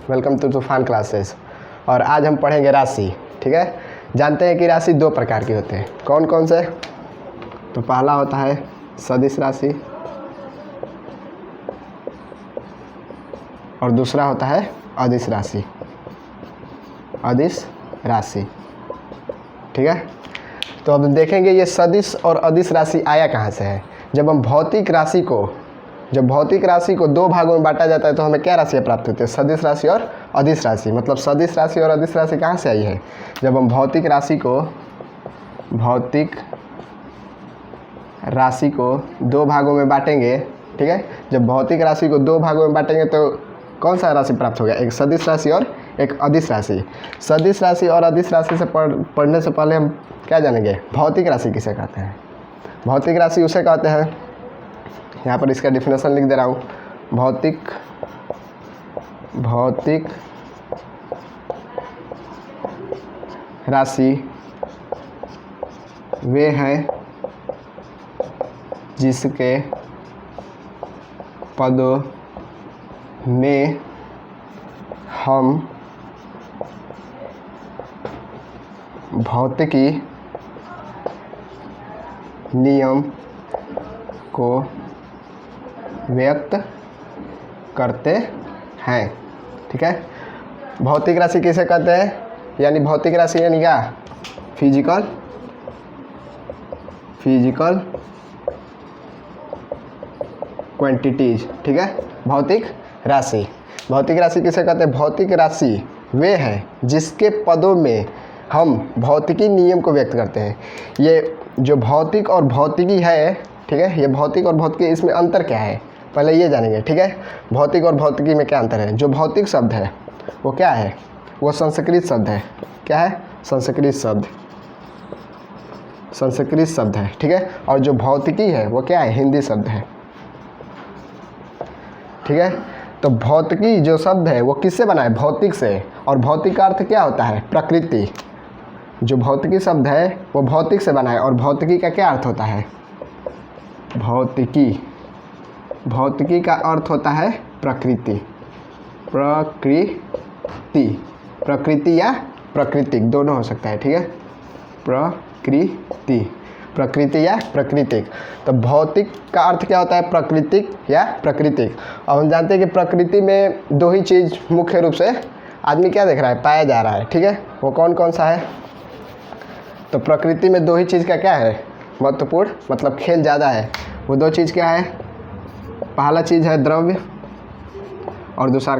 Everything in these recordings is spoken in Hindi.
वेलकम टू तूफान क्लासेस। और आज हम पढ़ेंगे राशि। ठीक है, जानते हैं कि राशि दो प्रकार की होते हैं। कौन कौन से? तो पहला होता है सदिश राशि और दूसरा होता है अदिश राशि। अदिश राशि, ठीक है। तो अब देखेंगे ये सदिश और अदिश राशि आया कहाँ से है। जब भौतिक राशि को दो भागों में बांटा जाता है तो हमें क्या राशियाँ प्राप्त होती है? सदिश राशि और अदिश राशि। मतलब सदिश राशि और अदिश राशि कहाँ से आई है? जब हम भौतिक राशि को दो भागों में बांटेंगे, ठीक है। जब भौतिक राशि को दो भागों में बांटेंगे तो कौन सा राशि प्राप्त होगा? एक सदिश राशि और एक अदिश राशि। सदिश राशि और अदिश राशि से पढ़ने से पहले हम क्या जानेंगे? भौतिक राशि किसे कहते हैं? भौतिक राशि उसे कहते हैं, यहाँ पर इसका डिफिनेशन लिख दे रहा हूँ। भौतिक राशि वे हैं जिसके पदों में हम भौतिकी नियम को व्यक्त करते हैं। ठीक है, भौतिक राशि किसे कहते हैं? यानी भौतिक राशि यानी क्या? Physical quantities. ठीक है, भौतिक राशि किसे कहते हैं? भौतिक राशि वे हैं जिसके पदों में हम भौतिकी नियम को व्यक्त करते हैं। ये जो भौतिक और भौतिकी है, ठीक है, ये भौतिक और भौतिकी, इसमें अंतर क्या है पहले ये जानेंगे। ठीक है, भौतिक और भौतिकी में क्या अंतर है? जो भौतिक शब्द है वो क्या है? वो संस्कृत शब्द है। क्या है? संस्कृत शब्द है। ठीक है, और जो भौतिकी है वो क्या है? हिंदी शब्द है। ठीक है, तो भौतिकी जो शब्द है वो किससे बना है? भौतिक से। और भौतिक का अर्थ क्या होता है? प्रकृति। जो भौतिकी शब्द है वो भौतिक से बना है और भौतिकी का क्या अर्थ होता है? भौतिकी का अर्थ होता है प्रकृति। प्रकृति या प्राकृतिक दोनों हो सकता है। ठीक है, प्रकृति या प्राकृतिक। तो भौतिक का अर्थ क्या होता है? प्राकृतिक या प्राकृतिक। अब हम जानते हैं कि प्रकृति में दो ही चीज़ मुख्य रूप से आदमी क्या देख रहा है? पाया जा रहा है। ठीक है, वो कौन कौन सा है? तो प्रकृति में दो ही चीज़ का क्या है? महत्वपूर्ण, मतलब खेल ज़्यादा है। वो दो चीज़ क्या है? पहला चीज़ है द्रव्य और दूसरा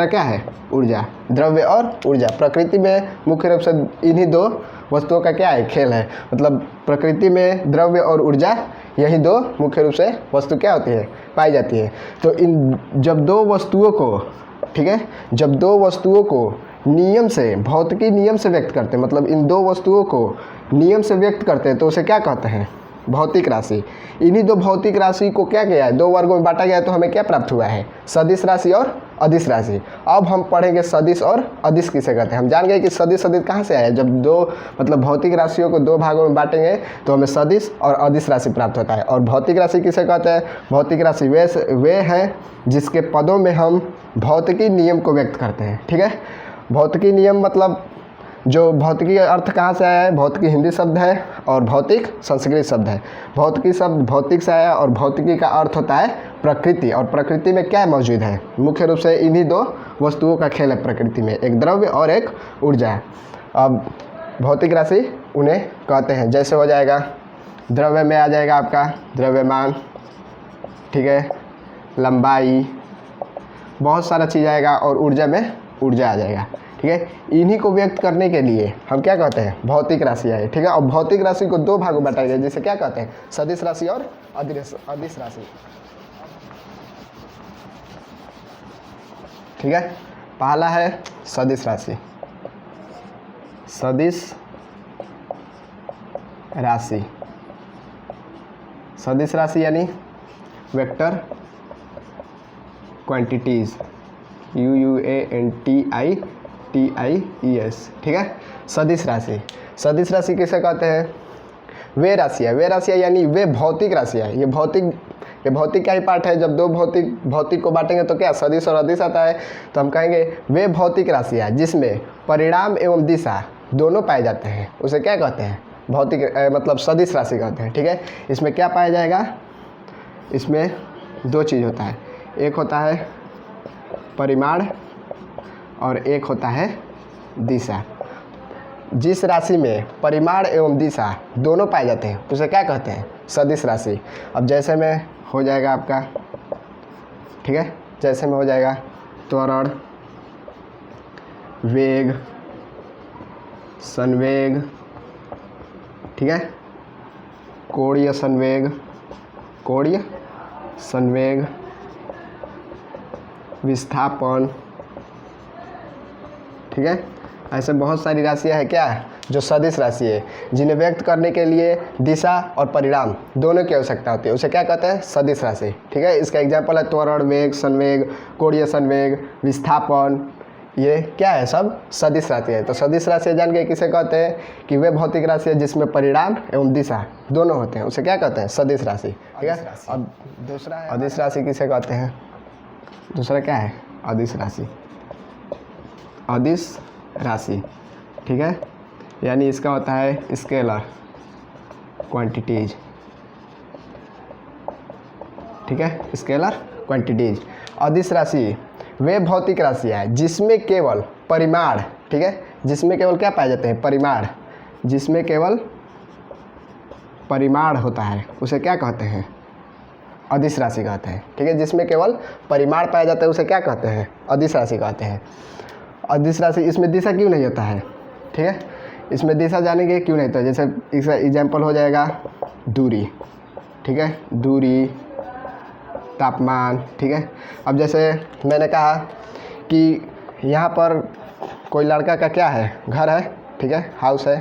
क्या है? ऊर्जा। द्रव्य और ऊर्जा। प्रकृति में मुख्य रूप से इन्हीं दो वस्तुओं का क्या है? खेल है। मतलब प्रकृति में द्रव्य और ऊर्जा, यही दो मुख्य रूप से वस्तु क्या होती है? पाई जाती है। तो इन जब दो वस्तुओं को नियम से, भौतिकी नियम से व्यक्त करते हैं, मतलब इन दो वस्तुओं को नियम से व्यक्त करते हैं तो उसे क्या कहते हैं? भौतिक राशि। इन्हीं दो भौतिक राशि को क्या किया है? दो वर्गों में बांटा गया है। तो हमें क्या प्राप्त हुआ है? सदिश राशि और अदिश राशि। अब हम पढ़ेंगे सदिश और अदिश किसे कहते हैं। हम जान गए कि सदिश अदिश कहाँ से आया? जब दो, मतलब भौतिक राशियों को दो भागों में बांटेंगे तो हमें सदिश और अदिश राशि प्राप्त होता है। और भौतिक राशि किसे कहते हैं? भौतिक राशि वे हैं जिसके पदों में हम भौतिकी नियम को व्यक्त करते हैं। ठीक है, भौतिकी नियम मतलब जो भौतिकी का अर्थ कहाँ से आया है? भौतिकी हिंदी शब्द है और भौतिक संस्कृत शब्द है। भौतिकी शब्द भौतिक से आया और भौतिकी का अर्थ होता है प्रकृति। और प्रकृति में क्या मौजूद है? मुख्य रूप से इन्हीं दो वस्तुओं का खेल है प्रकृति में, एक द्रव्य और एक ऊर्जा। अब भौतिक राशि उन्हें कहते हैं, जैसे हो जाएगा द्रव्य में आ जाएगा आपका द्रव्यमान, ठीक है, लंबाई, बहुत सारा चीज़ आएगा, और ऊर्जा में ऊर्जा आ जाएगा। ठीक है, इन्हीं को व्यक्त करने के लिए हम क्या कहते हैं? भौतिक राशि है। ठीक है, और भौतिक राशि को दो भागों में बांटा गया, जिसे क्या कहते हैं? सदिश राशि और अदिश राशि। ठीक है, पहला है सदिश राशि। सदिश राशि यानी वेक्टर क्वांटिटीज, UUANTITIES। ठीक है, सदिश राशि किसे कहते हैं? वे राशियाँ, वे राशियाँ यानी वे भौतिक राशियाँ। ये भौतिक का ही पार्ट है। जब दो भौतिक को बांटेंगे तो क्या सदिश और अदिश आता है। तो हम कहेंगे वे भौतिक राशियाँ जिसमें परिणाम एवं दिशा दोनों पाए जाते हैं, उसे क्या कहते हैं, भौतिक मतलब सदिश राशि कहते हैं। ठीक है, इसमें क्या पाया जाएगा, इसमें दो चीज़ होता है, एक होता है परिमाण और एक होता है दिशा। जिस राशि में परिमाण एवं दिशा दोनों पाए जाते हैं उसे क्या कहते हैं, सदिश राशि। अब जैसे में हो जाएगा आपका, ठीक है, जैसे में हो जाएगा त्वरण, वेग, संवेग, ठीक है, कोणीय संवेग, विस्थापन, ठीक है। ऐसे बहुत सारी राशियां हैं क्या, जो सदिश राशि है, जिन्हें व्यक्त करने के लिए दिशा और परिणाम दोनों की आवश्यकता होती है, उसे क्या कहते हैं, सदिश राशि। ठीक है, इसका एग्जाम्पल है त्वरण, वेग, संवेग, कोणीय संवेग, विस्थापन, ये क्या है, सब सदिश राशि है। तो सदिश राशि जान के किसे कहते हैं कि वे भौतिक राशि है जिसमें परिणाम एवं दिशा दोनों होते हैं, उसे क्या कहते हैं, सदिश राशि। ठीक है, अब दूसरा है अदिश राशि किसे कहते हैं, दूसरा क्या है, अदिश राशि। अदिश राशि, ठीक है, यानी इसका होता है स्केलर क्वांटिटीज। ठीक है, स्केलर क्वांटिटीज। अदिश राशि वे भौतिक राशियाँ है जिसमें केवल परिमाण, ठीक है, जिसमें केवल क्या पाए जाते हैं, परिमाण, जिसमें केवल परिमाण होता है उसे क्या कहते हैं, अदिश राशि कहते हैं। ठीक है, जिसमें केवल परिमाण पाया जाता है उसे क्या कहते हैं, अदिश राशि कहते हैं। अदिश राशि, इसमें दिशा क्यों नहीं होता है, ठीक है, इसमें दिशा जानेंगे क्यों नहीं होता है। जैसे इसका एग्जाम्पल हो जाएगा दूरी, ठीक है, दूरी, तापमान। ठीक है, अब जैसे मैंने कहा कि यहाँ पर कोई लड़का का क्या है, घर है, ठीक है, हाउस है,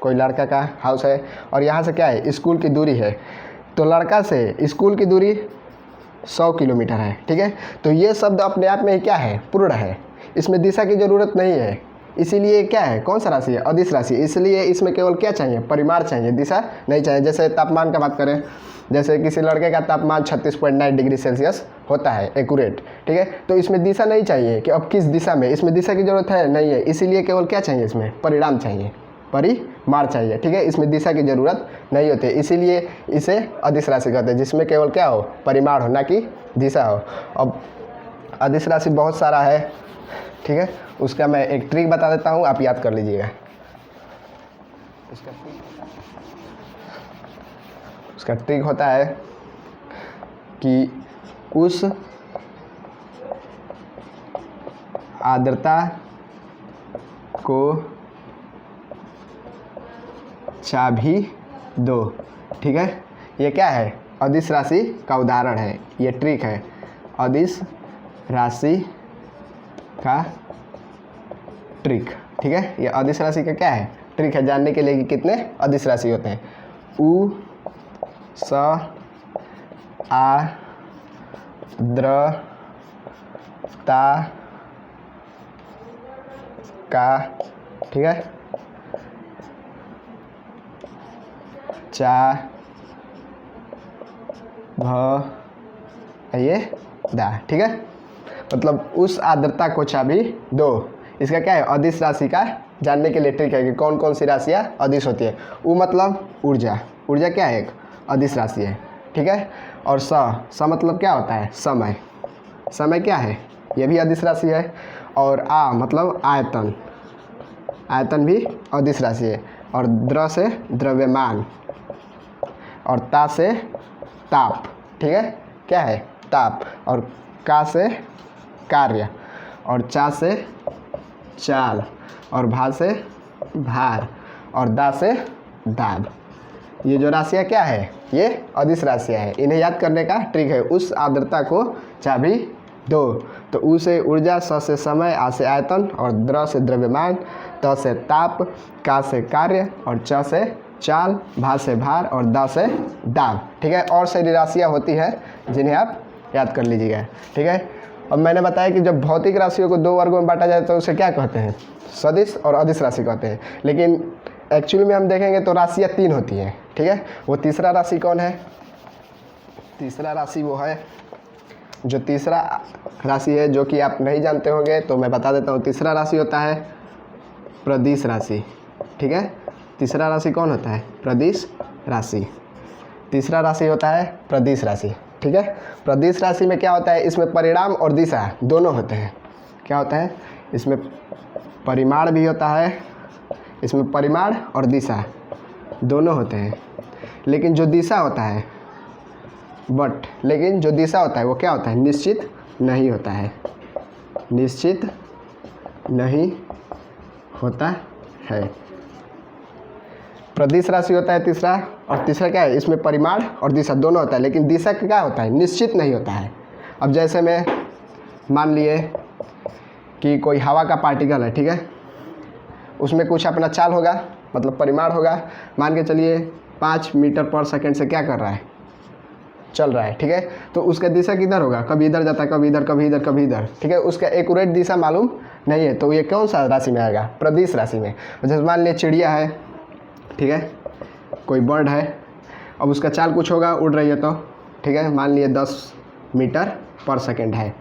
कोई लड़का का हाउस है, और यहाँ से क्या है, स्कूल की दूरी है। तो लड़का से स्कूल की दूरी 100 किलोमीटर है। ठीक है, तो ये शब्द अपने आप में ही क्या है, पूर्ण है, इसमें दिशा की ज़रूरत नहीं है, इसीलिए क्या है, कौन सा राशि है, अदिश राशि। इसलिए इसमें केवल क्या चाहिए, परिमाण चाहिए, दिशा नहीं चाहिए। जैसे तापमान का बात करें, जैसे किसी लड़के का तापमान 36.9 डिग्री सेल्सियस होता है एक्यूरेट, ठीक है, तो इसमें दिशा नहीं चाहिए कि अब किस दिशा में, इसमें दिशा की ज़रूरत है नहीं है, इसीलिए केवल क्या चाहिए, इसमें परिणाम चाहिए, परिमाण चाहिए। ठीक है, इसमें दिशा की ज़रूरत नहीं होती, इसीलिए इसे अदिश राशि कहते हैं, जिसमें केवल क्या हो, परिमाण हो, ना कि दिशा हो। अब अदिश राशि बहुत सारा है, ठीक है, उसका मैं एक ट्रिक बता देता हूँ, आप याद कर लीजिएगा। उसका ट्रिक होता है कि उस आर्द्रता को चाबी दो। ठीक है, ये क्या है, अदिश राशि का उदाहरण है, ये ट्रिक है, अदिश राशि का ट्रिक। ठीक है, ये अदिश राशि का क्या है, ट्रिक है, जानने के लिए कि कितने अदिश राशि होते हैं। उ स आ द्र ता का, ठीक है, चा भ ये दा। ठीक है, मतलब उस आर्द्रता को चाबी दो, इसका क्या है, अदिश राशि का जानने के लिए ट्रिक है कि कौन कौन सी राशियाँ अदिश होती है। उ मतलब ऊर्जा, ऊर्जा क्या है, एक अदिश राशि है। ठीक है, और स मतलब क्या होता है, समय, समय क्या है, ये भी अदिश राशि है। और आ मतलब आयतन, आयतन भी अदिश राशि है। और द्र से द्रव्यमान, और ता से ताप, ठीक है, क्या है, ताप। और का से कार्य, और चा से चाल, और भा से भार, और दा से दाब। ये जो राशियाँ क्या है, ये अदिश राशियाँ है। इन्हें याद करने का ट्रिक है, उस आर्द्रता को चाबी दो। तो उ से ऊर्जा, स से समय, आ से आयतन, और द्र से द्रव्यमान, त से ताप, का से कार्य, और च से चाल, भा से भार, और दा से दाब। ठीक है, और सारी राशियाँ होती है जिन्हें आप याद कर लीजिएगा। ठीक है, अब मैंने बताया कि जब भौतिक राशियों को दो वर्गों में बांटा जाए तो उसे क्या कहते हैं, सदिश और अदिश राशि कहते हैं। लेकिन एक्चुअली में हम देखेंगे तो राशियाँ तीन होती हैं। ठीक है। वो तीसरा राशि कौन है? तीसरा राशि वो है, जो तीसरा राशि है जो कि आप नहीं जानते होंगे तो मैं बता देता हूँ। तीसरा राशि होता है प्रदिश राशि, ठीक है। तीसरा राशि कौन होता है? प्रदिश राशि। तीसरा राशि होता है प्रदिश राशि, ठीक है। प्रदिश राशि में क्या होता है? इसमें परिणाम और दिशा दोनों होते हैं। क्या होता है? इसमें परिमाण भी होता है, इसमें परिमाण और दिशा दोनों होते हैं। लेकिन जो दिशा होता है लेकिन जो दिशा होता है वो क्या होता है? निश्चित नहीं होता है, निश्चित नहीं होता है। प्रदिश राशि होता है तीसरा, और तीसरा क्या है? इसमें परिमाण और दिशा दोनों होता है, लेकिन दिशा क्या होता है? निश्चित नहीं होता है। अब जैसे मैं मान लिए कि कोई हवा का पार्टिकल है, ठीक है, उसमें कुछ अपना चाल होगा, मतलब परिमाण होगा। मान के चलिए 5 मीटर पर सेकंड से क्या कर रहा है? चल रहा है, ठीक है। तो उसका दिशा किधर होगा? कभी इधर जाता है, कभी इधर, कभी इधर, कभी इधर, ठीक है। उसका एक्यूरेट दिशा मालूम नहीं है, तो ये कौन सा राशि में आएगा? प्रदिश राशि में। जैसे मान लिया चिड़िया है, ठीक है, कोई बर्ड है, अब उसका चाल कुछ होगा, उड़ रही है तो, ठीक है, मान लिए 10 मीटर पर सेकंड है।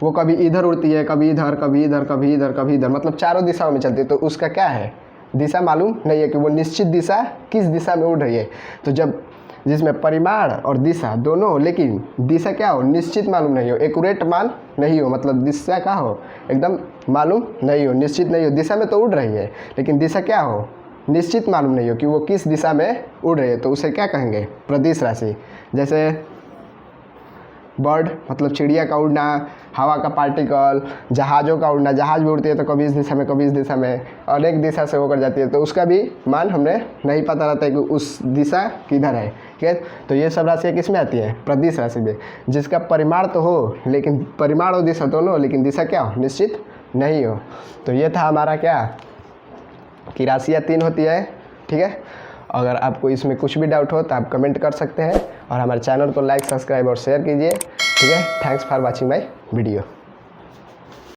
वो कभी इधर उड़ती है, कभी इधर, कभी इधर, कभी इधर, कभी इधर, मतलब चारों दिशाओं में चलती है। तो उसका क्या है? दिशा मालूम नहीं है कि वो निश्चित दिशा किस दिशा में उड़ रही है। तो जब जिसमें परिमाण और दिशा दोनों हो, लेकिन दिशा क्या हो? निश्चित मालूम नहीं हो, एक्यूरेट मान नहीं हो, मतलब दिशा क्या हो? एकदम मालूम नहीं हो, निश्चित नहीं हो। दिशा में तो उड़ रही है, लेकिन दिशा क्या हो? निश्चित मालूम नहीं हो कि वो किस दिशा में उड़ रही है, तो उसे क्या कहेंगे? प्रदिश राशि। जैसे बर्ड मतलब चिड़िया का उड़ना, हवा का पार्टिकल, जहाज़ों का उड़ना, जहाज़ भी उड़ती है तो कभी इस दिशा में, कभी इस दिशा में, और एक दिशा से होकर जाती है, तो उसका भी मान हमने नहीं पता रहता है कि उस दिशा किधर है, ठीक है। तो ये सब राशियाँ किस में आती हैं? प्रदिश राशि में, जिसका परिमाण तो हो, लेकिन परिमाण और दिशा दोनों हो, लेकिन दिशा क्या हो? निश्चित नहीं हो। तो ये था हमारा क्या कि राशियाँ 3 होती है, ठीक है। अगर आपको इसमें कुछ भी डाउट हो तो आप कमेंट कर सकते हैं, और हमारे चैनल को लाइक, सब्सक्राइब और शेयर कीजिए, ठीक है। Thanks for watching my video.